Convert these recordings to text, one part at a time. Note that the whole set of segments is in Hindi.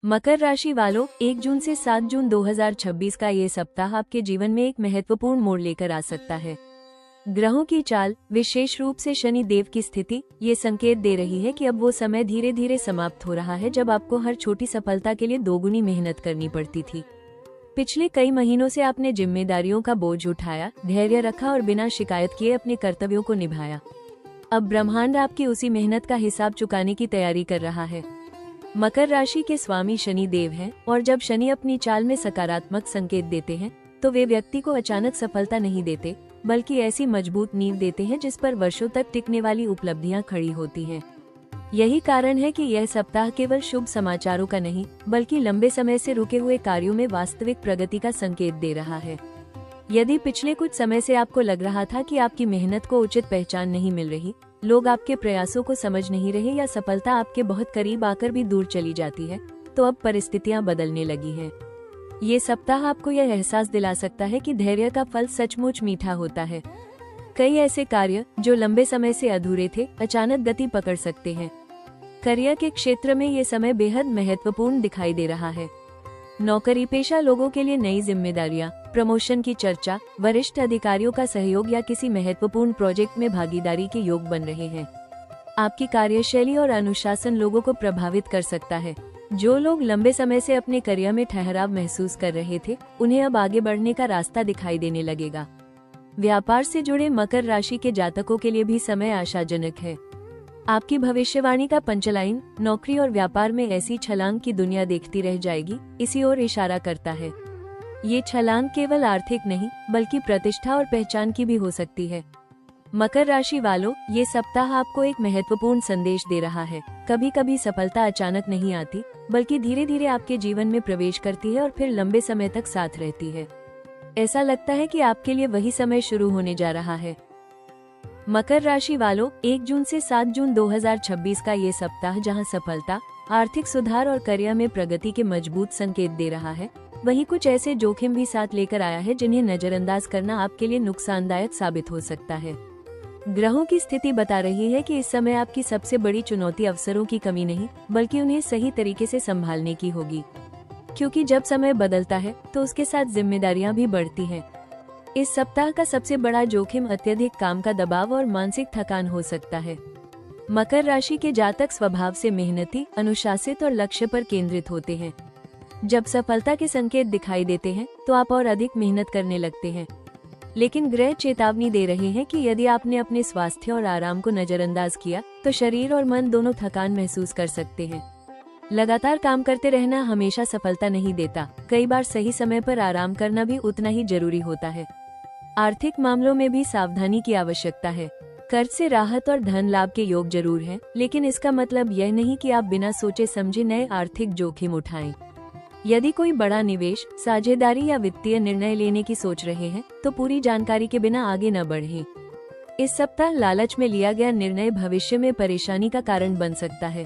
मकर राशि वालों, 1 जून से 7 जून 2026 का ये सप्ताह आपके जीवन में एक महत्वपूर्ण मोड़ लेकर आ सकता है। ग्रहों की चाल, विशेष रूप से शनि देव की स्थिति, ये संकेत दे रही है कि अब वो समय धीरे धीरे समाप्त हो रहा है जब आपको हर छोटी सफलता के लिए दोगुनी मेहनत करनी पड़ती थी। पिछले कई महीनों से आपने जिम्मेदारियों का बोझ उठाया, धैर्य रखा और बिना शिकायत किए अपने कर्तव्यों को निभाया। अब ब्रह्मांड आपकी उसी मेहनत का हिसाब चुकाने की तैयारी कर रहा है। मकर राशि के स्वामी शनि देव हैं और जब शनि अपनी चाल में सकारात्मक संकेत देते हैं तो वे व्यक्ति को अचानक सफलता नहीं देते, बल्कि ऐसी मजबूत नींव देते हैं जिस पर वर्षों तक टिकने वाली उपलब्धियां खड़ी होती हैं। यही कारण है कि यह सप्ताह केवल शुभ समाचारों का नहीं, बल्कि लंबे समय से रुके हुए कार्यों में वास्तविक प्रगति का संकेत दे रहा है। यदि पिछले कुछ समय से आपको लग रहा था कि आपकी मेहनत को उचित पहचान नहीं मिल रही, लोग आपके प्रयासों को समझ नहीं रहे या सफलता आपके बहुत करीब आकर भी दूर चली जाती है, तो अब परिस्थितियां बदलने लगी हैं। ये सप्ताह आपको यह एहसास दिला सकता है कि धैर्य का फल सचमुच मीठा होता है। कई ऐसे कार्य जो लंबे समय से अधूरे थे, अचानक गति पकड़ सकते हैं। करियर के क्षेत्र में ये समय बेहद महत्वपूर्ण दिखाई दे रहा है। नौकरी पेशा लोगों के लिए नई जिम्मेदारियां, प्रमोशन की चर्चा, वरिष्ठ अधिकारियों का सहयोग या किसी महत्वपूर्ण प्रोजेक्ट में भागीदारी के योग बन रहे हैं। आपकी कार्यशैली और अनुशासन लोगों को प्रभावित कर सकता है। जो लोग लंबे समय से अपने करियर में ठहराव महसूस कर रहे थे, उन्हें अब आगे बढ़ने का रास्ता दिखाई देने लगेगा। व्यापार से जुड़े मकर राशि के जातकों के लिए भी समय आशाजनक है। आपकी भविष्यवाणी का पंचलाइन नौकरी और व्यापार में ऐसी छलांग की दुनिया देखती रह जाएगी, इसी ओर इशारा करता है। ये छलांग केवल आर्थिक नहीं, बल्कि प्रतिष्ठा और पहचान की भी हो सकती है। मकर राशि वालों, ये सप्ताह आपको एक महत्वपूर्ण संदेश दे रहा है। कभी कभी सफलता अचानक नहीं आती, बल्कि धीरे धीरे आपके जीवन में प्रवेश करती है और फिर लंबे समय तक साथ रहती है। ऐसा लगता है कि आपके लिए वही समय शुरू होने जा रहा है। मकर राशि वालों, 1 जून से 7 जून 2026 का ये सप्ताह जहां सफलता, आर्थिक सुधार और करियर में प्रगति के मजबूत संकेत दे रहा है, वहीं कुछ ऐसे जोखिम भी साथ लेकर आया है जिन्हें नजरअंदाज करना आपके लिए नुकसानदायक साबित हो सकता है। ग्रहों की स्थिति बता रही है कि इस समय आपकी सबसे बड़ी चुनौती अवसरों की कमी नहीं, बल्कि उन्हें सही तरीके से संभालने की होगी। क्योंकि जब समय बदलता है तो उसके साथ जिम्मेदारियां भी बढ़ती हैं। इस सप्ताह का सबसे बड़ा जोखिम अत्यधिक काम का दबाव और मानसिक थकान हो सकता है। मकर राशि के जातक स्वभाव से मेहनती, अनुशासित और लक्ष्य पर केंद्रित होते हैं। जब सफलता के संकेत दिखाई देते हैं तो आप और अधिक मेहनत करने लगते हैं। लेकिन ग्रह चेतावनी दे रहे हैं कि यदि आपने अपने स्वास्थ्य और आराम को नजरअंदाज किया तो शरीर और मन दोनों थकान महसूस कर सकते हैं। लगातार काम करते रहना हमेशा सफलता नहीं देता, कई बार सही समय पर आराम करना भी उतना ही जरूरी होता है। आर्थिक मामलों में भी सावधानी की आवश्यकता है। कर्ज से राहत और धन लाभ के योग जरूर हैं, लेकिन इसका मतलब यह नहीं कि आप बिना सोचे समझे नए आर्थिक जोखिम उठाएं। यदि कोई बड़ा निवेश, साझेदारी या वित्तीय निर्णय लेने की सोच रहे हैं, तो पूरी जानकारी के बिना आगे न बढ़ें। इस सप्ताह लालच में लिया गया निर्णय भविष्य में परेशानी का कारण बन सकता है।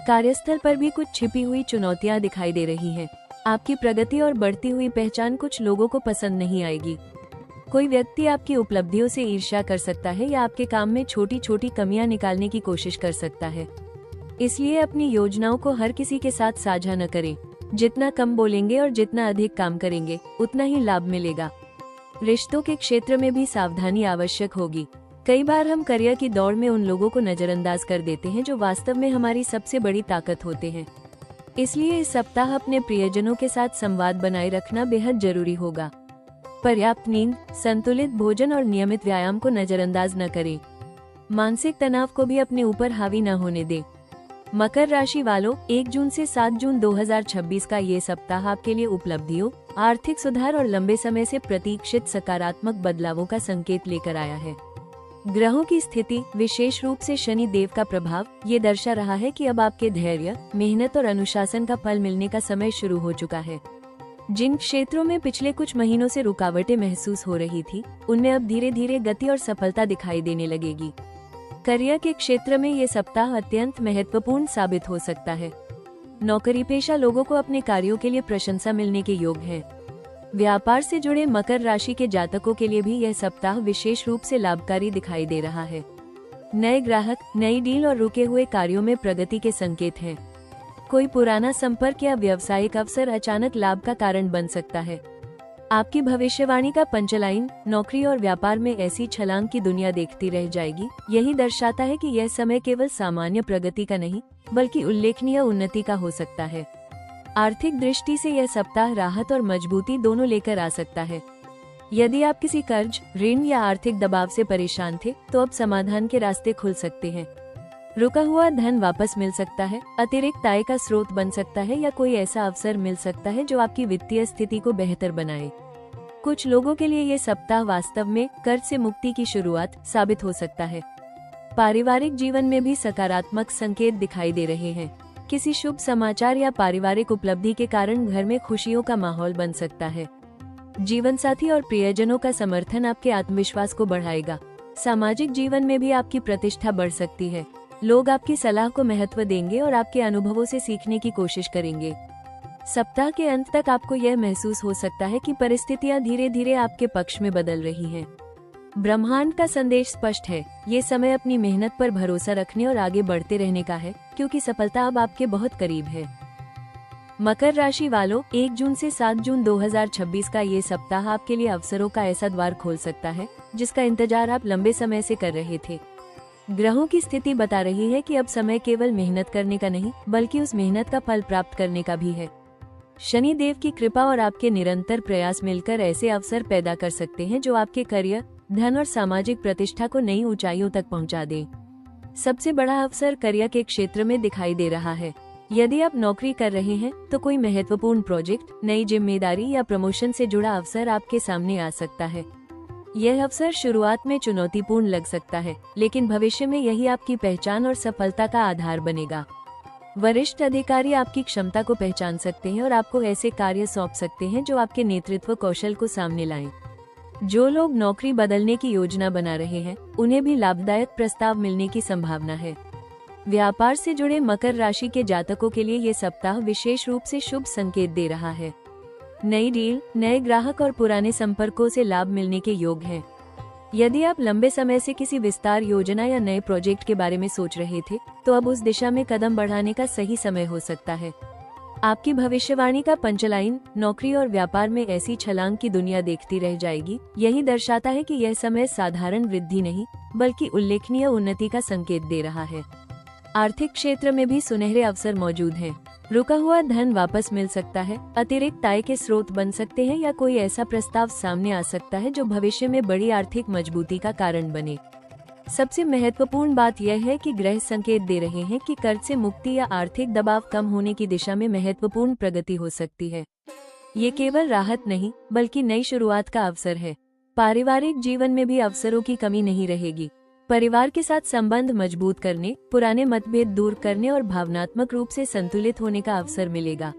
कार्यस्थल पर भी कुछ छिपी हुई चुनौतियां दिखाई दे रही हैं। आपकी प्रगति और बढ़ती हुई पहचान कुछ लोगों को पसंद नहीं आएगी। कोई व्यक्ति आपकी उपलब्धियों से ईर्ष्या कर सकता है या आपके काम में छोटी छोटी कमियां निकालने की कोशिश कर सकता है। इसलिए अपनी योजनाओं को हर किसी के साथ साझा न करें। जितना कम बोलेंगे और जितना अधिक काम करेंगे, उतना ही लाभ मिलेगा। रिश्तों के क्षेत्र में भी सावधानी आवश्यक होगी। कई बार हम करियर की दौड़ में उन लोगों को नजरअंदाज कर देते हैं जो वास्तव में हमारी सबसे बड़ी ताकत होते हैं। इसलिए इस सप्ताह अपने प्रियजनों के साथ संवाद बनाए रखना बेहद जरूरी होगा। पर्याप्त नींद, संतुलित भोजन और नियमित व्यायाम को नजरअंदाज न करें। मानसिक तनाव को भी अपने ऊपर हावी न होने दें। मकर राशि वालों, 1 जून से 7 जून 2026 का ये सप्ताह आपके लिए उपलब्धियों, आर्थिक सुधार और लंबे समय से प्रतीक्षित सकारात्मक बदलावों का संकेत लेकर आया है। ग्रहों की स्थिति, विशेष रूप से शनि देव का प्रभाव, ये दर्शा रहा है कि अब आपके धैर्य, मेहनत और अनुशासन का फल मिलने का समय शुरू हो चुका है। जिन क्षेत्रों में पिछले कुछ महीनों से रुकावटें महसूस हो रही थी, उनमें अब धीरे धीरे गति और सफलता दिखाई देने लगेगी। करियर के क्षेत्र में ये सप्ताह अत्यंत महत्वपूर्ण साबित हो सकता है। नौकरी पेशा लोगों को अपने कार्यों के लिए प्रशंसा मिलने के योग है। व्यापार से जुड़े मकर राशि के जातकों के लिए भी यह सप्ताह विशेष रूप से लाभकारी दिखाई दे रहा है। नए ग्राहक, नई डील और रुके हुए कार्यों में प्रगति के संकेत हैं। कोई पुराना संपर्क या व्यावसायिक अवसर अचानक लाभ का कारण बन सकता है। आपकी भविष्यवाणी का पंचलाइन, नौकरी और व्यापार में ऐसी छलांग की दुनिया देखती रह जाएगी, यही दर्शाता है कि यह समय केवल सामान्य प्रगति का नहीं बल्कि उल्लेखनीय उन्नति का हो सकता है। आर्थिक दृष्टि से यह सप्ताह राहत और मजबूती दोनों लेकर आ सकता है। यदि आप किसी कर्ज, ऋण या आर्थिक दबाव से परेशान थे, तो अब समाधान के रास्ते खुल सकते हैं। रुका हुआ धन वापस मिल सकता है, अतिरिक्त आय का स्रोत बन सकता है या कोई ऐसा अवसर मिल सकता है जो आपकी वित्तीय स्थिति को बेहतर बनाए। कुछ लोगों के लिए ये सप्ताह वास्तव में कर्ज से मुक्ति की शुरुआत साबित हो सकता है। पारिवारिक जीवन में भी सकारात्मक संकेत दिखाई दे रहे हैं। किसी शुभ समाचार या पारिवारिक उपलब्धि के कारण घर में खुशियों का माहौल बन सकता है। जीवन साथी और प्रियजनों का समर्थन आपके आत्मविश्वास को बढ़ाएगा। सामाजिक जीवन में भी आपकी प्रतिष्ठा बढ़ सकती है। लोग आपकी सलाह को महत्व देंगे और आपके अनुभवों से सीखने की कोशिश करेंगे। सप्ताह के अंत तक आपको यह महसूस हो सकता है कि परिस्थितियां धीरे धीरे आपके पक्ष में बदल रही हैं। ब्रह्मांड का संदेश स्पष्ट है, ये समय अपनी मेहनत पर भरोसा रखने और आगे बढ़ते रहने का है, क्योंकि सफलता अब आपके बहुत करीब है। मकर राशि वालों, 1 जून से 7 जून 2026 का ये सप्ताह आपके लिए अवसरों का ऐसा द्वार खोल सकता है जिसका इंतजार आप लंबे समय से कर रहे थे। ग्रहों की स्थिति बता रही है कि अब समय केवल मेहनत करने का नहीं बल्कि उस मेहनत का फल प्राप्त करने का भी है। शनि देव की कृपा और आपके निरंतर प्रयास मिलकर ऐसे अवसर पैदा कर सकते हैं जो आपके करियर, धन और सामाजिक प्रतिष्ठा को नई ऊंचाइयों तक पहुंचा दें। सबसे बड़ा अवसर करियर के क्षेत्र में दिखाई दे रहा है। यदि आप नौकरी कर रहे हैं तो कोई महत्वपूर्ण प्रोजेक्ट, नई जिम्मेदारी या प्रमोशन से जुड़ा अवसर आपके सामने आ सकता है। यह अवसर शुरुआत में चुनौतीपूर्ण लग सकता है, लेकिन भविष्य में यही आपकी पहचान और सफलता का आधार बनेगा। वरिष्ठ अधिकारी आपकी क्षमता को पहचान सकते हैं और आपको ऐसे कार्य सौंप सकते हैं जो आपके नेतृत्व कौशल को सामने लाएं। जो लोग नौकरी बदलने की योजना बना रहे हैं, उन्हें भी लाभदायक प्रस्ताव मिलने की संभावना है। व्यापार से जुड़े मकर राशि के जातकों के लिए ये सप्ताह विशेष रूप से शुभ संकेत दे रहा है। नई डील, नए ग्राहक और पुराने संपर्कों से लाभ मिलने के योग हैं। यदि आप लंबे समय से किसी विस्तार योजना या नए प्रोजेक्ट के बारे में सोच रहे थे, तो अब उस दिशा में कदम बढ़ाने का सही समय हो सकता है। आपकी भविष्यवाणी का पंचलाइन, नौकरी और व्यापार में ऐसी छलांग की दुनिया देखती रह जाएगी, यही दर्शाता है कि यह समय साधारण वृद्धि नहीं बल्कि उल्लेखनीय उन्नति का संकेत दे रहा है। आर्थिक क्षेत्र में भी सुनहरे अवसर मौजूद हैं। रुका हुआ धन वापस मिल सकता है, अतिरिक्त आय के स्रोत बन सकते हैं या कोई ऐसा प्रस्ताव सामने आ सकता है जो भविष्य में बड़ी आर्थिक मजबूती का कारण बने। सबसे महत्वपूर्ण बात यह है कि ग्रह संकेत दे रहे हैं कि कर्ज से मुक्ति या आर्थिक दबाव कम होने की दिशा में महत्वपूर्ण प्रगति हो सकती है। ये केवल राहत नहीं बल्कि नई शुरुआत का अवसर है। पारिवारिक जीवन में भी अवसरों की कमी नहीं रहेगी। परिवार के साथ संबंध मजबूत करने, पुराने मतभेद दूर करने और भावनात्मक रूप से संतुलित होने का अवसर मिलेगा।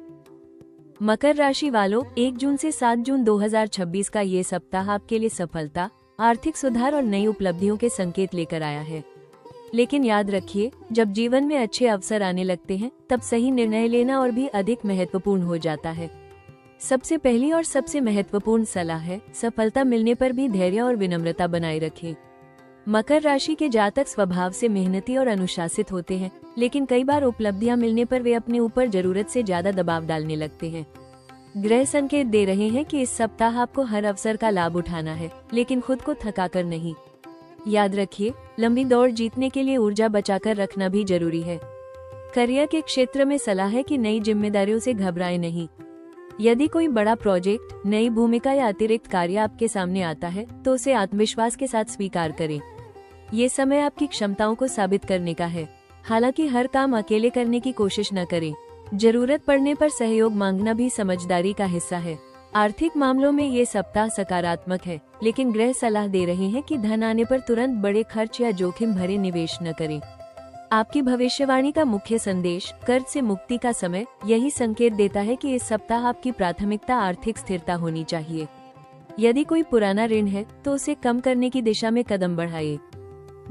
मकर राशि वालों, 1 जून से 7 जून 2026 का ये सप्ताह आपके लिए सफलता, आर्थिक सुधार और नई उपलब्धियों के संकेत लेकर आया है। लेकिन याद रखिए, जब जीवन में अच्छे अवसर आने लगते हैं, तब सही निर्णय लेना और भी अधिक महत्वपूर्ण हो जाता है। सबसे पहली और सबसे महत्वपूर्ण सलाह है, सफलता मिलने पर भी धैर्य और विनम्रता बनाए रखें। मकर राशि के जातक स्वभाव से मेहनती और अनुशासित होते हैं, लेकिन कई बार उपलब्धियां मिलने पर वे अपने ऊपर जरूरत से ज्यादा दबाव डालने लगते हैं। ग्रह संकेत दे रहे हैं कि इस सप्ताह आपको हर अवसर का लाभ उठाना है, लेकिन खुद को थकाकर नहीं। याद रखिए, लंबी दौड़ जीतने के लिए ऊर्जा बचाकर रखना भी जरूरी है। करियर के क्षेत्र में सलाह है कि नई जिम्मेदारियों से घबराएं नहीं। यदि कोई बड़ा प्रोजेक्ट, नई भूमिका या अतिरिक्त कार्य आपके सामने आता है, तो उसे आत्मविश्वास के साथ स्वीकार करें। ये समय आपकी क्षमताओं को साबित करने का है। हालांकि हर काम अकेले करने की कोशिश न करें। जरूरत पड़ने पर सहयोग मांगना भी समझदारी का हिस्सा है। आर्थिक मामलों में ये सप्ताह सकारात्मक है, लेकिन ग्रह सलाह दे रहे हैं कि धन आने पर तुरंत बड़े खर्च या जोखिम भरे निवेश न करें। आपकी भविष्यवाणी का मुख्य संदेश, कर्ज से मुक्ति का समय, यही संकेत देता है कि इस सप्ताह आपकी प्राथमिकता आर्थिक स्थिरता होनी चाहिए। यदि कोई पुराना ऋण है तो उसे कम करने की दिशा में कदम बढ़ाइए।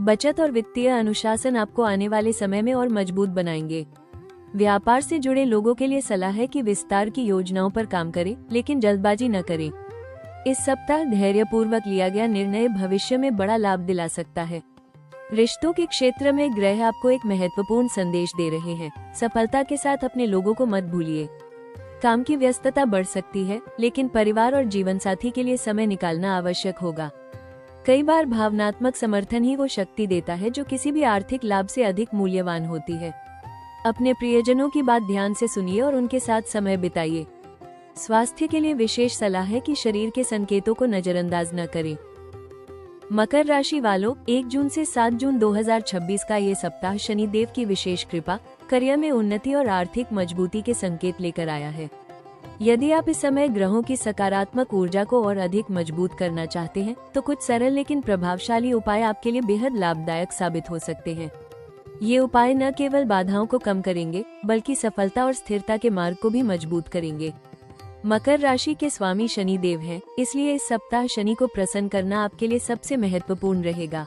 बचत और वित्तीय अनुशासन आपको आने वाले समय में और मजबूत बनाएंगे। व्यापार से जुड़े लोगों के लिए सलाह है कि विस्तार की योजनाओं पर काम करें, लेकिन जल्दबाजी न करें। इस सप्ताह धैर्यपूर्वक लिया गया निर्णय भविष्य में बड़ा लाभ दिला सकता है। रिश्तों के क्षेत्र में ग्रह आपको एक महत्वपूर्ण संदेश दे रहे हैं। सफलता के साथ अपने लोगों को मत भूलिए। काम की व्यस्तता बढ़ सकती है, लेकिन परिवार और जीवन साथी के लिए समय निकालना आवश्यक होगा। कई बार भावनात्मक समर्थन ही वो शक्ति देता है जो किसी भी आर्थिक लाभ से अधिक मूल्यवान होती है। अपने प्रियजनों की बात ध्यान से सुनिए और उनके साथ समय बिताइए। स्वास्थ्य के लिए विशेष सलाह है कि शरीर के संकेतों को नजरअंदाज न करें। मकर राशि वालों, 1 जून से 7 जून 2026 का ये सप्ताह शनिदेव की विशेष कृपा, करियर में उन्नति और आर्थिक मजबूती के संकेत लेकर आया है। यदि आप इस समय ग्रहों की सकारात्मक ऊर्जा को और अधिक मजबूत करना चाहते हैं, तो कुछ सरल लेकिन प्रभावशाली उपाय आपके लिए बेहद लाभदायक साबित हो सकते हैं। ये उपाय न केवल बाधाओं को कम करेंगे, बल्कि सफलता और स्थिरता के मार्ग को भी मजबूत करेंगे। मकर राशि के स्वामी शनि देव हैं, इसलिए इस सप्ताह शनि को प्रसन्न करना आपके लिए सबसे महत्वपूर्ण रहेगा।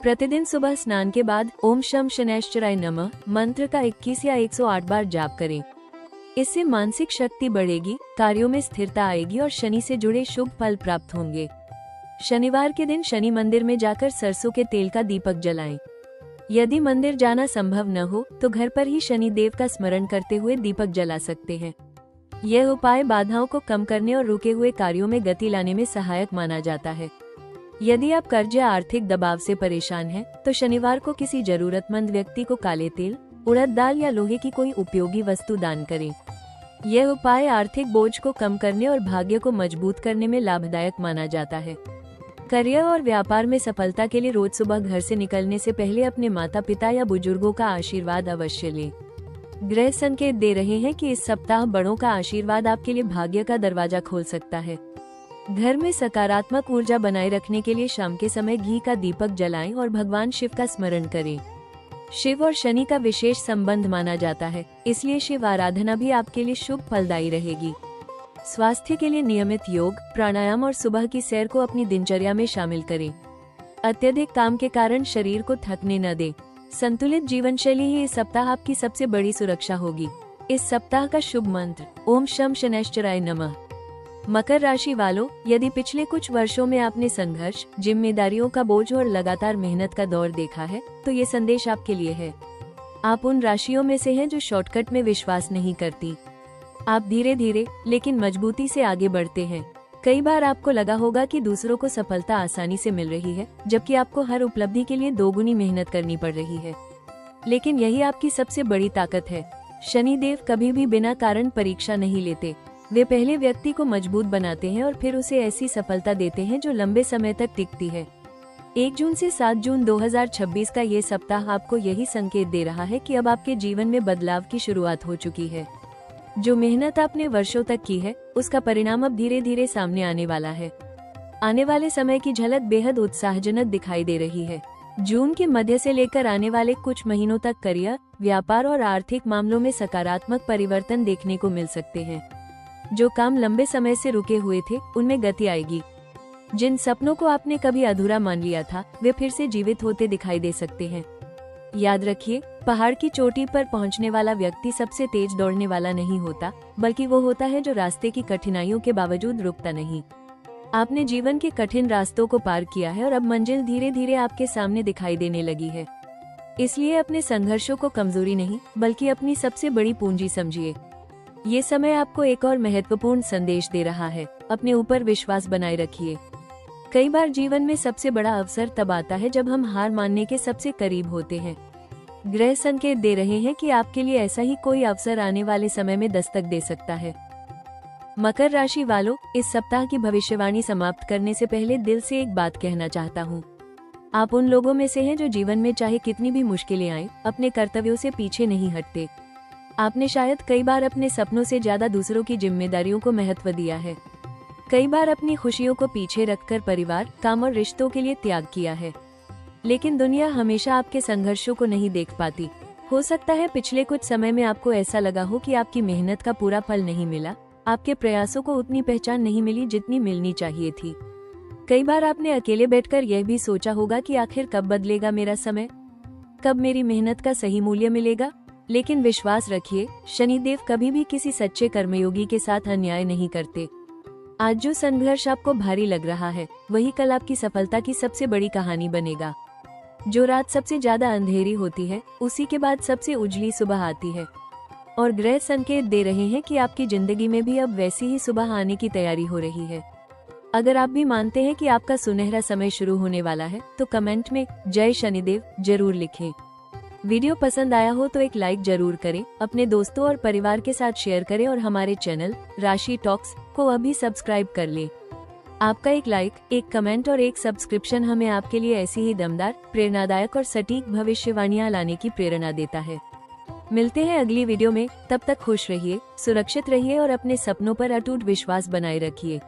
प्रतिदिन सुबह स्नान के बाद ओम शम शनैश्चराय नमः मंत्र का 21 या 108 बार जाप करें। इससे मानसिक शक्ति बढ़ेगी, कार्यों में स्थिरता आएगी और शनि से जुड़े शुभ फल प्राप्त होंगे। शनिवार के दिन शनि मंदिर में जाकर सरसों के तेल का दीपक जलाएं। यदि मंदिर जाना संभव न हो तो घर पर ही शनि देव का स्मरण करते हुए दीपक जला सकते हैं। यह उपाय बाधाओं को कम करने और रुके हुए कार्यों में गति लाने में सहायक माना जाता है। यदि आप कर्ज या आर्थिक दबाव से परेशान हैं, तो शनिवार को किसी जरूरतमंद व्यक्ति को काले तिल, उड़द दाल या लोहे की कोई उपयोगी वस्तु दान करें। यह उपाय आर्थिक बोझ को कम करने और भाग्य को मजबूत करने में लाभदायक माना जाता है। करियर और व्यापार में सफलता के लिए रोज सुबह घर से निकलने से पहले अपने माता पिता या बुजुर्गों का आशीर्वाद अवश्य लें। ग्रह संकेत दे रहे हैं कि इस सप्ताह बड़ों का आशीर्वाद आपके लिए भाग्य का दरवाजा खोल सकता है। घर में सकारात्मक ऊर्जा बनाए रखने के लिए शाम के समय घी का दीपक जलाएं और भगवान शिव का स्मरण करें। शिव और शनि का विशेष संबंध माना जाता है, इसलिए शिव आराधना भी आपके लिए शुभ फलदायी रहेगी। स्वास्थ्य के लिए नियमित योग, प्राणायाम और सुबह की सैर को अपनी दिनचर्या में शामिल करें। अत्यधिक काम के कारण शरीर को थकने न दें। संतुलित जीवन शैली ही इस सप्ताह आपकी सबसे बड़ी सुरक्षा होगी। इस सप्ताह का शुभ मंत्र ओम शम शनैश्चराय नमः। मकर राशि वालों, यदि पिछले कुछ वर्षों में आपने संघर्ष, जिम्मेदारियों का बोझ और लगातार मेहनत का दौर देखा है, तो ये संदेश आपके लिए है। आप उन राशियों में से हैं जो शॉर्टकट में विश्वास नहीं करती। आप धीरे धीरे लेकिन मजबूती से आगे बढ़ते हैं। कई बार आपको लगा होगा कि दूसरों को सफलता आसानी से मिल रही है, जबकि आपको हर उपलब्धि के लिए दोगुनी मेहनत करनी पड़ रही है। लेकिन यही आपकी सबसे बड़ी ताकत है। शनिदेव कभी भी बिना कारण परीक्षा नहीं लेते। वे पहले व्यक्ति को मजबूत बनाते हैं और फिर उसे ऐसी सफलता देते हैं जो लंबे समय तक टिकती है। 1 जून से 7 जून 2026 का ये सप्ताह आपको यही संकेत दे रहा है कि अब आपके जीवन में बदलाव की शुरुआत हो चुकी है। जो मेहनत आपने वर्षों तक की है, उसका परिणाम अब धीरे धीरे सामने आने वाला है। आने वाले समय की झलक बेहद उत्साहजनक दिखाई दे रही है। जून के मध्य से लेकर आने वाले कुछ महीनों तक करियर, व्यापार और आर्थिक मामलों में सकारात्मक परिवर्तन देखने को मिल सकते हैं। जो काम लंबे समय से रुके हुए थे, उनमें गति आएगी। जिन सपनों को आपने कभी अधूरा मान लिया था, वे फिर से जीवित होते दिखाई दे सकते हैं। याद रखिए, पहाड़ की चोटी पर पहुंचने वाला व्यक्ति सबसे तेज दौड़ने वाला नहीं होता, बल्कि वो होता है जो रास्ते की कठिनाइयों के बावजूद रुकता नहीं। आपने जीवन के कठिन रास्तों को पार किया है और अब मंजिल धीरे धीरे आपके सामने दिखाई देने लगी है। इसलिए अपने संघर्षों को कमजोरी नहीं, बल्कि अपनी सबसे बड़ी पूंजी समझिए। ये समय आपको एक और महत्वपूर्ण संदेश दे रहा है, अपने ऊपर विश्वास बनाए रखिए। कई बार जीवन में सबसे बड़ा अवसर तब आता है जब हम हार मानने के सबसे करीब होते हैं। ग्रह संकेत दे रहे हैं कि आपके लिए ऐसा ही कोई अवसर आने वाले समय में दस्तक दे सकता है। मकर राशि वालों, इस सप्ताह की भविष्यवाणी समाप्त करने से पहले दिल से एक बात कहना चाहता हूँ। आप उन लोगों में से हैं जो जीवन में चाहे कितनी भी मुश्किलें आए, अपने कर्तव्यों से पीछे नहीं हटते। आपने शायद कई बार अपने सपनों से ज्यादा दूसरों की जिम्मेदारियों को महत्व दिया है। कई बार अपनी खुशियों को पीछे रखकर परिवार, काम और रिश्तों के लिए त्याग किया है। लेकिन दुनिया हमेशा आपके संघर्षों को नहीं देख पाती। हो सकता है पिछले कुछ समय में आपको ऐसा लगा हो कि आपकी मेहनत का पूरा फल नहीं मिला, आपके प्रयासों को उतनी पहचान नहीं मिली जितनी मिलनी चाहिए थी। कई बार आपने अकेले बैठकर यह भी सोचा होगा कि आखिर कब बदलेगा मेरा समय, कब मेरी मेहनत का सही मूल्य मिलेगा। लेकिन विश्वास रखिए, शनिदेव कभी भी किसी सच्चे कर्मयोगी के साथ अन्याय नहीं करते। आज जो संघर्ष आपको भारी लग रहा है, वही कल आपकी सफलता की सबसे बड़ी कहानी बनेगा। जो रात सबसे ज्यादा अंधेरी होती है, उसी के बाद सबसे उजली सुबह आती है। और ग्रह संकेत दे रहे हैं कि आपकी जिंदगी में भी अब वैसी ही सुबह आने की तैयारी हो रही है। अगर आप भी मानते हैं कि आपका सुनहरा समय शुरू होने वाला है, तो कमेंट में जय शनिदेव जरूर लिखें। वीडियो पसंद आया हो तो एक लाइक जरूर करें, अपने दोस्तों और परिवार के साथ शेयर करें और हमारे चैनल राशि टॉक्स को अभी सब्सक्राइब कर लें। आपका एक लाइक, एक कमेंट और एक सब्सक्रिप्शन हमें आपके लिए ऐसी ही दमदार, प्रेरणादायक और सटीक भविष्यवाणियां लाने की प्रेरणा देता है। मिलते हैं अगली वीडियो में, तब तक खुश रहिए, सुरक्षित रहिए और अपने सपनों पर अटूट विश्वास बनाए रखिए।